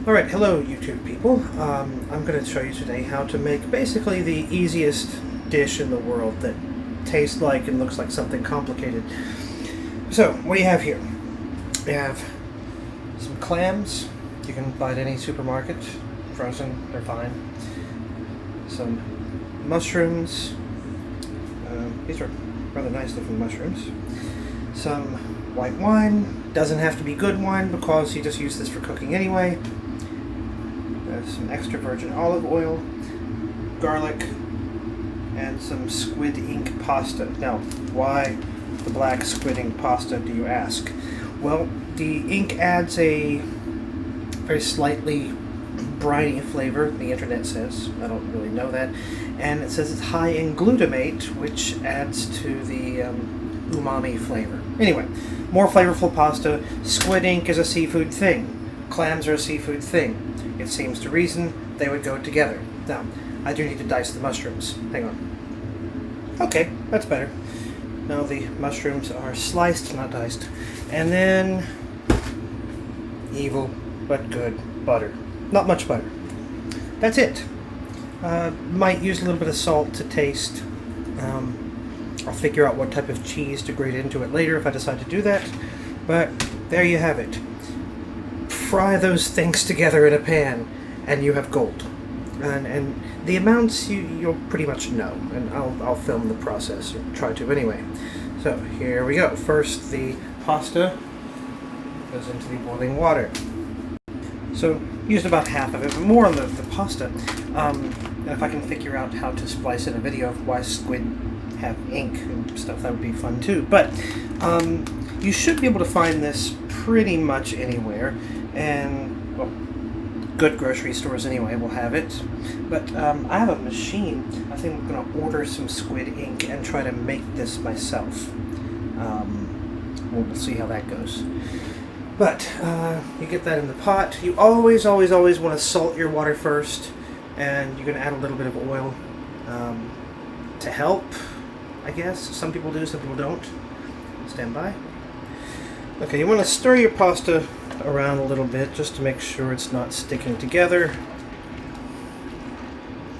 Alright, hello YouTube people. I'm going to show you today how to make basically the easiest dish in the world that tastes like and looks like something complicated. So, what do you have here? We have some clams. You can buy at any supermarket. Frozen, they're fine. Some mushrooms. These are rather nice looking mushrooms. Some white wine. Doesn't have to be good wine because you just use this for cooking anyway. Some extra virgin olive oil, garlic, and some squid ink pasta. Now, why the black squid ink pasta, do you ask? Well, the ink adds a very slightly briny flavor, the internet says. I don't really know that. And it says it's high in glutamate, which adds to the umami flavor. Anyway, more flavorful pasta. Squid ink is a seafood thing. Clams are a seafood thing. It seems to reason they would go together. Now, I do need to dice the mushrooms. Hang on. Okay, that's better. Now the mushrooms are sliced, not diced. And then, evil but good, butter. Not much butter. That's it. Might use a little bit of salt to taste. I'll figure out what type of cheese to grate into it later if I decide to do that. But there you have it. Fry those things together in a pan and you have gold. And the amounts you'll pretty much know, and I'll film the process, or try to anyway. So here we go. First the pasta goes into the boiling water. So used about half of it, but more on the pasta. If I can figure out how to splice in a video of why squid have ink and stuff, that would be fun too. But you should be able to find this pretty much anywhere, and well, good grocery stores anyway will have it. But I have a machine. I think I'm going to order some squid ink and try to make this myself. We'll see how that goes. But you get that in the pot. You always want to salt your water first, and you're going to add a little bit of oil to help, I guess. Some people do, some people don't. Stand by. Okay, you want to stir your pasta around a little bit just to make sure it's not sticking together.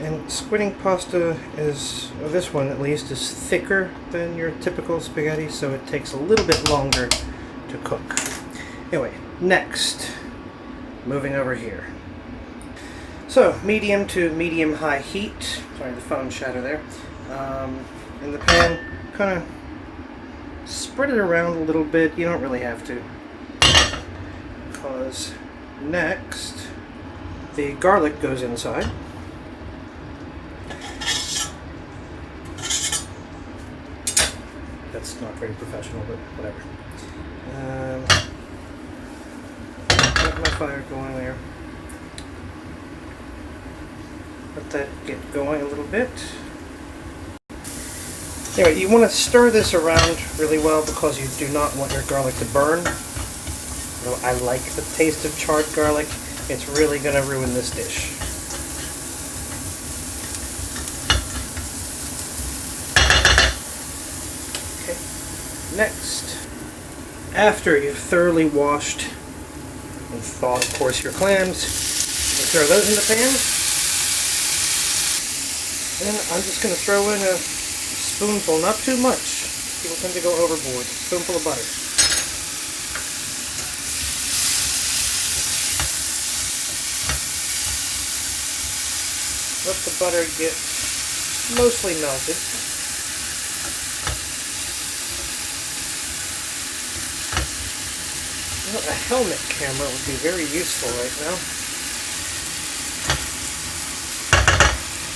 And squid ink pasta is, or this one at least, is thicker than your typical spaghetti, so it takes a little bit longer to cook. Anyway, next, moving over here. So, medium to medium-high heat. Sorry, the phone shadow there. In the pan, kind of spread it around a little bit. You don't really have to. Because next, the garlic goes inside. That's not very professional, but whatever. Get my fire going there. Let that get going a little bit. Anyway, you want to stir this around really well because you do not want your garlic to burn. Though I like the taste of charred garlic, it's really going to ruin this dish. Okay, next, after you've thoroughly washed and thawed, of course, your clams, you throw those in the pan. And I'm just going to throw in a spoonful, not too much. People tend to go overboard. A spoonful of butter. Let the butter get mostly melted. Well, a helmet camera would be very useful right now.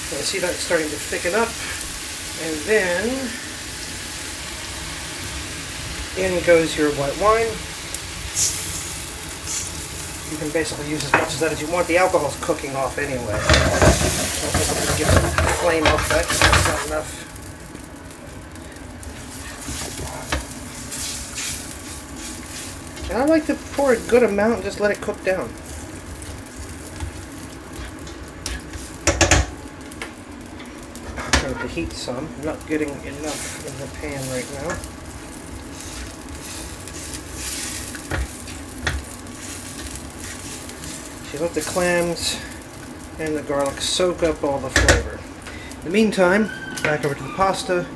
I see that it's starting to thicken up, and then in goes your white wine. You can basically use as much of that as you want. The alcohol's cooking off anyway. I'll give some flame off that. That's not enough. And I like to pour a good amount and just let it cook down. To heat some. I'm not getting enough in the pan right now. So you let the clams and the garlic soak up all the flavor. In the meantime, back over to the pasta.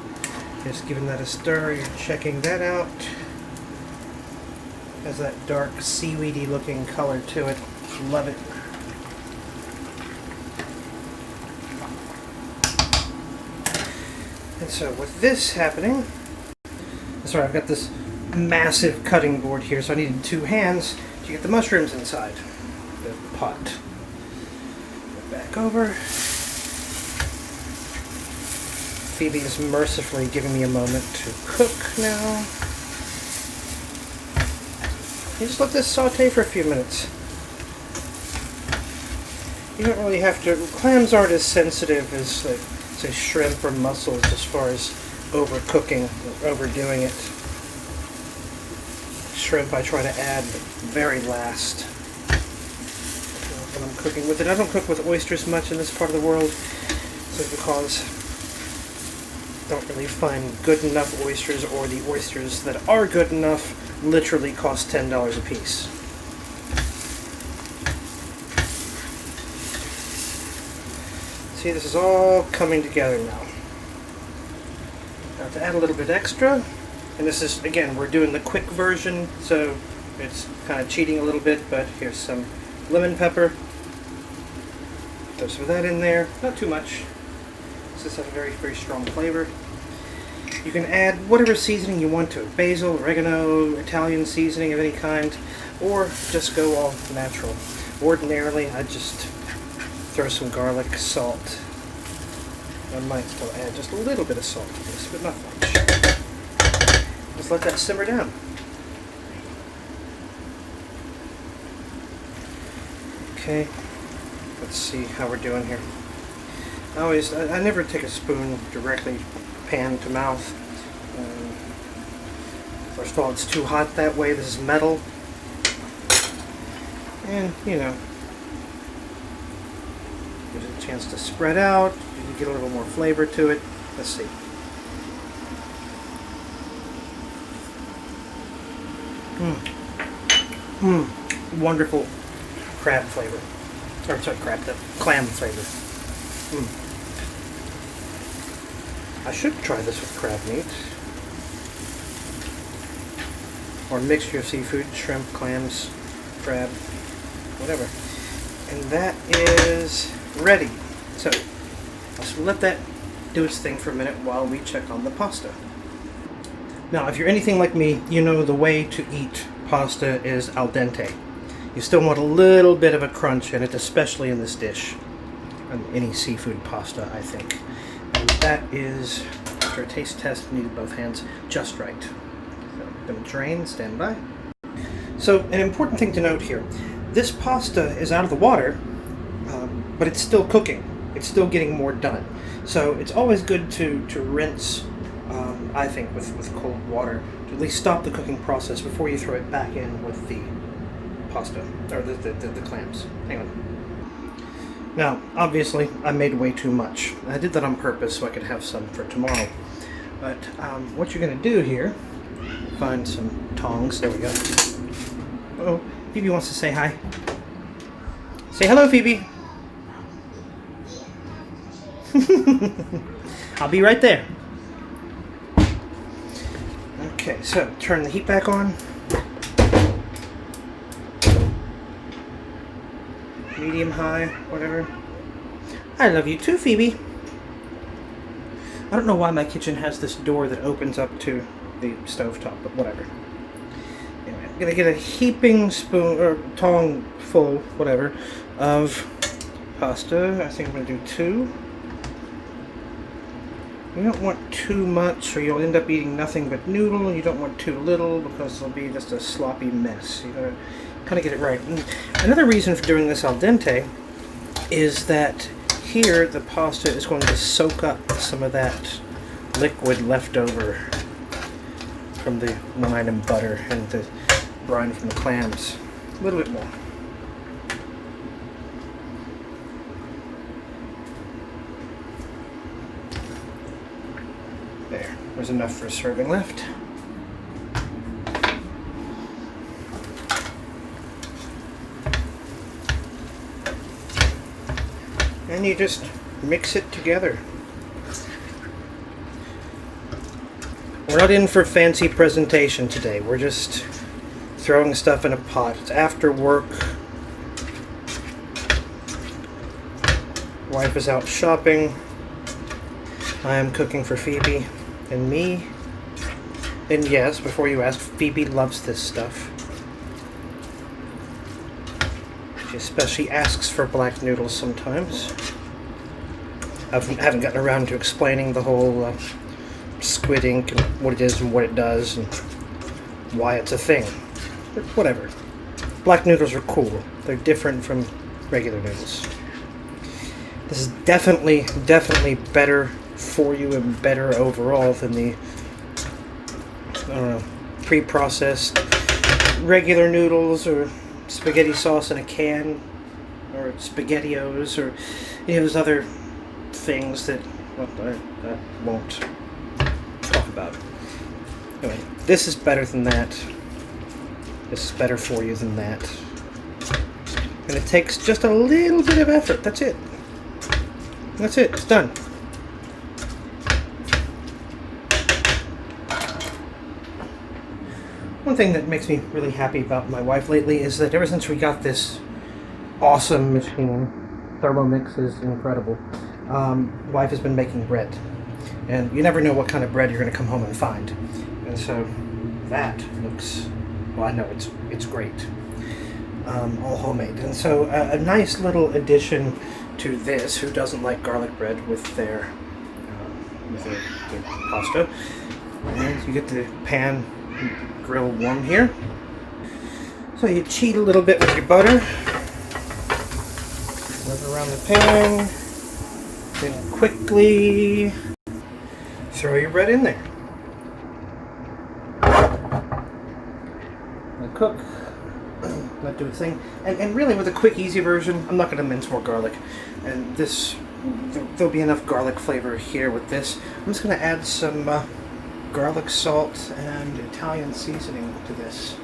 Just giving that a stir. You're checking that out. Has that dark seaweedy looking color to it. Love it. And so with this happening, sorry, I've got this massive cutting board here, so I needed 2 hands to get the mushrooms inside the pot. Back over. Phoebe is mercifully giving me a moment to cook now. You just let this saute for a few minutes. You don't really have to. Clams aren't as sensitive as, like, say, shrimp or mussels as far as overcooking or overdoing it. Shrimp I try to add very last when I'm cooking with it. I don't cook with oysters much in this part of the world, so because I don't really find good enough oysters, or the oysters that are good enough literally cost $10 a piece. See, this is all coming together now. Now to add a little bit extra, and this is, again, we're doing the quick version, so it's kind of cheating a little bit, but here's some lemon pepper. Throw some of that in there, not too much. This has a very, very strong flavor. You can add whatever seasoning you want to it. Basil, oregano, Italian seasoning of any kind, or just go all natural. Ordinarily, I just throw some garlic, salt. I might still add just a little bit of salt to this, but not much. Just let that simmer down. Okay, let's see how we're doing here. I never take a spoon directly pan to mouth. First of all, it's too hot that way. This is metal. And, you know, gives it a chance to spread out. You can get a little more flavor to it. Let's see. Wonderful crab flavor. Or sorry, the clam flavor. I should try this with crab meat. Or a mixture of seafood, shrimp, clams, crab, whatever. And that is ready. So, let's let that do its thing for a minute while we check on the pasta. Now, if you're anything like me, you know the way to eat pasta is al dente. You still want a little bit of a crunch in it, especially in this dish. And any seafood pasta, I think. And that is, after a taste test, needed both hands, just right. So, I'm going to drain, stand by. So, an important thing to note here. This pasta is out of the water, but it's still cooking. It's still getting more done. So, it's always good to rinse, I think, with cold water, to at least stop the cooking process before you throw it back in with the pasta, or the clams. Hang on. Now, obviously, I made way too much. I did that on purpose so I could have some for tomorrow. But what you're going to do here, find some tongs. There we go. Oh, Phoebe wants to say hi. Say hello, Phoebe. I'll be right there. Okay, so turn the heat back on. Medium, high, whatever. I love you too, Phoebe. I don't know why my kitchen has this door that opens up to the stovetop, but whatever. Anyway, I'm gonna get a heaping spoon, or tong full, whatever, of pasta. I think I'm gonna do 2. You don't want too much, or you'll end up eating nothing but noodle. You don't want too little, because it'll be just a sloppy mess. You gotta kind of get it right. And another reason for doing this al dente is that here the pasta is going to soak up some of that liquid left over from the wine and butter and the brine from the clams. A little bit more. There. There's enough for a serving left. and you just mix it together. We're not in for fancy presentation today. We're just throwing stuff in a pot. It's after work. Wife is out shopping. I am cooking for Phoebe and me. And yes, before you ask, Phoebe loves this stuff. She especially asks for black noodles sometimes. I haven't gotten around to explaining the whole squid ink and what it is and what it does and why it's a thing. But whatever. Black noodles are cool. They're different from regular noodles. This is definitely better for you and better overall than the, I don't know, pre-processed regular noodles or spaghetti sauce in a can or SpaghettiOs or any of those other things that, well, I won't talk about. Anyway, this is better than that. This is better for you than that. And it takes just a little bit of effort. That's it. That's it. It's done. One thing that makes me really happy about my wife lately is that ever since we got this awesome machine, Thermomix is incredible, wife has been making bread. And you never know what kind of bread you're going to come home and find. And so that looks, well, I know it's great. All homemade. And so a nice little addition to this, who doesn't like garlic bread with their pasta. And you get the pan grill warm here. So you cheat a little bit with your butter. Rub around the pan. Then quickly throw your bread in there. Let cook. Let do its thing. And really with a quick, easy version, I'm not going to mince more garlic. And this, there'll be enough garlic flavor here with this. I'm just going to add some garlic salt and Italian seasoning to this.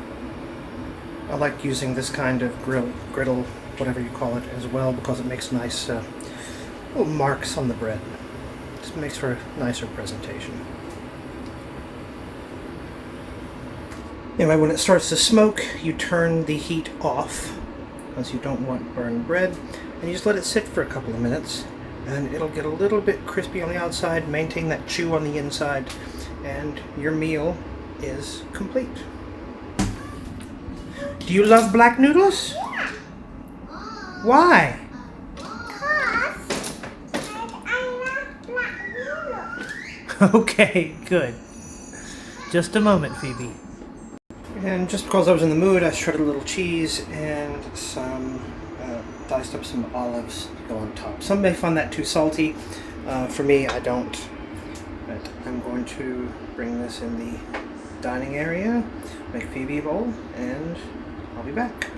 I like using this kind of griddle, whatever you call it, as well, because it makes nice little marks on the bread. Just makes for a nicer presentation. Anyway, when it starts to smoke, you turn the heat off, because you don't want burned bread, and you just let it sit for a couple of minutes, and it'll get a little bit crispy on the outside, maintain that chew on the inside, and your meal is complete. Do you love black noodles? Why? Okay, good. Just a moment, Phoebe. And just because I was in the mood, I shredded a little cheese and some, diced up some olives to go on top. Some may find that too salty. For me, I don't. But I'm going to bring this in the dining area, make Phoebe a bowl, and I'll be back.